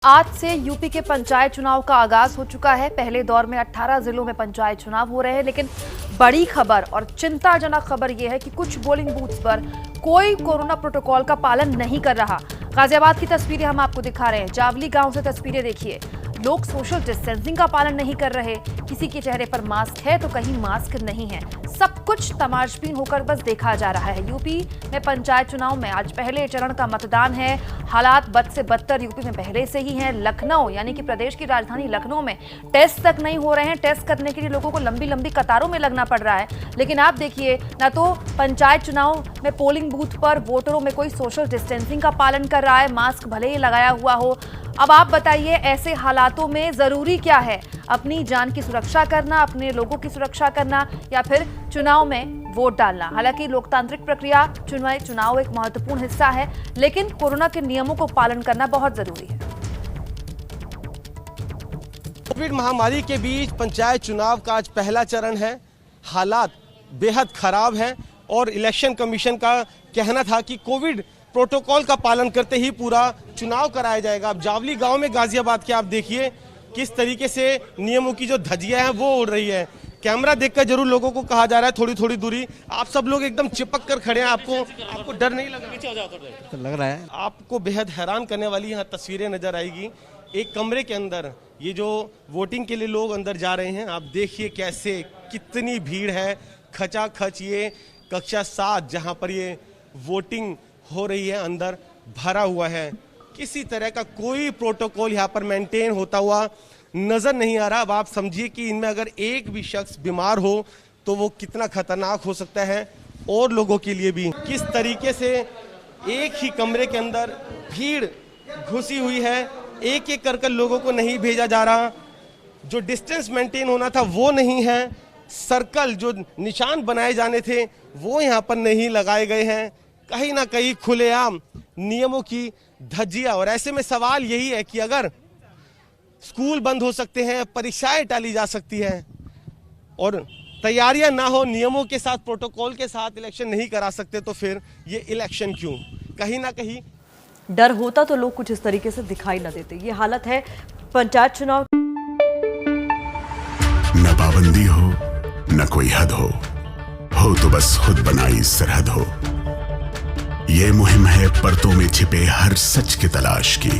आज से यूपी के पंचायत चुनाव का आगाज हो चुका है। पहले दौर में 18 जिलों में पंचायत चुनाव हो रहे हैं, लेकिन बड़ी खबर और चिंताजनक खबर यह है कि कुछ पोलिंग बूथ्स पर कोई कोरोना प्रोटोकॉल का पालन नहीं कर रहा। गाजियाबाद की तस्वीरें हम आपको दिखा रहे हैं। जावली गांव से तस्वीरें देखिए। लोग सोशल डिस्टेंसिंग का पालन नहीं कर रहे। किसी के चेहरे पर मास्क है तो कहीं मास्क नहीं है। सब कुछ तमाशबीन होकर बस देखा जा रहा है। यूपी में पंचायत चुनाव में आज पहले चरण का मतदान है। हालात बद से बदतर यूपी में पहले से ही हैं। लखनऊ यानी कि प्रदेश की राजधानी लखनऊ में टेस्ट तक नहीं हो रहे हैं। टेस्ट करने के लिए लोगों को लंबी लंबी कतारों में लगना पड़ रहा है। लेकिन आप देखिए, ना तो पंचायत चुनाव में पोलिंग बूथ पर वोटरों में कोई सोशल डिस्टेंसिंग का पालन कर रहा है, मास्क भले ही लगाया हुआ हो। अब आप बताइए, ऐसे हालातों में जरूरी क्या है? अपनी जान की सुरक्षा करना, अपने लोगों की सुरक्षा करना, या फिर चुनाव में वोट डालना? हालांकि लोकतांत्रिक प्रक्रिया चुनाव एक महत्वपूर्ण हिस्सा है, लेकिन कोरोना के नियमों को पालन करना बहुत जरूरी है। कोविड महामारी के बीच पंचायत चुनाव का आज पहला चरण है। हालात बेहद खराब हैं और इलेक्शन कमीशन का कहना था कि कोविड प्रोटोकॉल का पालन करते ही पूरा चुनाव कराया जाएगा। अब जावली गांव में गाजियाबाद के आप देखिए किस तरीके से नियमों की जो धज्जियां हैं वो उड़ रही है। कैमरा देखकर जरूर लोगों को कहा जा रहा है थोड़ी थोड़ी दूरी। आप सब लोग एकदम चिपक कर खड़े हैं। आपको डर नहीं लग रहा? लग रहा है। आपको बेहद हैरान करने वाली यहाँ तस्वीरें नजर आएगी। एक कमरे के अंदर ये जो वोटिंग के लिए लोग अंदर जा रहे हैं, आप देखिए कैसे कितनी भीड़ है। खचाखच ये कक्षा 7 जहाँ पर ये वोटिंग हो रही है अंदर भरा हुआ है। किसी तरह का कोई प्रोटोकॉल यहाँ पर मेंटेन होता हुआ नजर नहीं आ रहा। अब आप समझिए कि इनमें अगर एक भी शख्स बीमार हो तो वो कितना खतरनाक हो सकता है और लोगों के लिए भी। किस तरीके से एक ही कमरे के अंदर भीड़ घुसी हुई है। एक एक कर लोगों को नहीं भेजा जा रहा। जो डिस्टेंस मेंटेन होना था वो नहीं है। सर्कल जो निशान बनाए जाने थे वो यहाँ पर नहीं लगाए गए हैं। कहीं ना कहीं खुलेआम नियमों की धज्जियां। और ऐसे में सवाल यही है कि अगर स्कूल बंद हो सकते हैं, परीक्षाएं टाली जा सकती हैं और तैयारियां ना हो, नियमों के साथ प्रोटोकॉल के साथ इलेक्शन नहीं करा सकते, तो फिर ये इलेक्शन क्यों? कहीं ना कहीं डर होता तो लोग कुछ इस तरीके से दिखाई न देते। ये हालत है पंचायत चुनाव। न पाबंदी हो न कोई हद हो तो बस खुद बनाई सरहद हो। ये मुहिम है परतों में छिपे हर सच की तलाश की।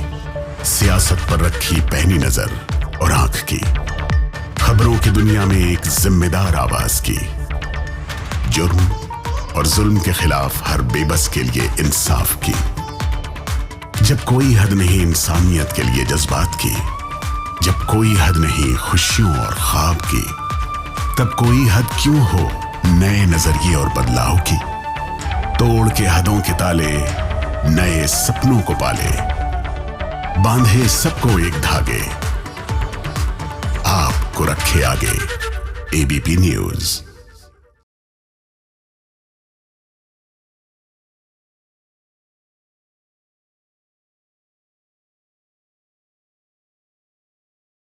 सियासत पर रखी पैनी नजर और आंख की। खबरों की दुनिया में एक जिम्मेदार आवाज की। जुर्म और जुल्म के खिलाफ हर बेबस के लिए इंसाफ की। जब कोई हद नहीं इंसानियत के लिए जज्बात की, जब कोई हद नहीं खुशियों और ख्वाब की, तब कोई हद क्यों हो नए नजरिए और बदलाव की। तोड़ के हदों के ताले नए सपनों को पाले। बांधे सबको एक धागे, आपको रखे आगे। ABP news.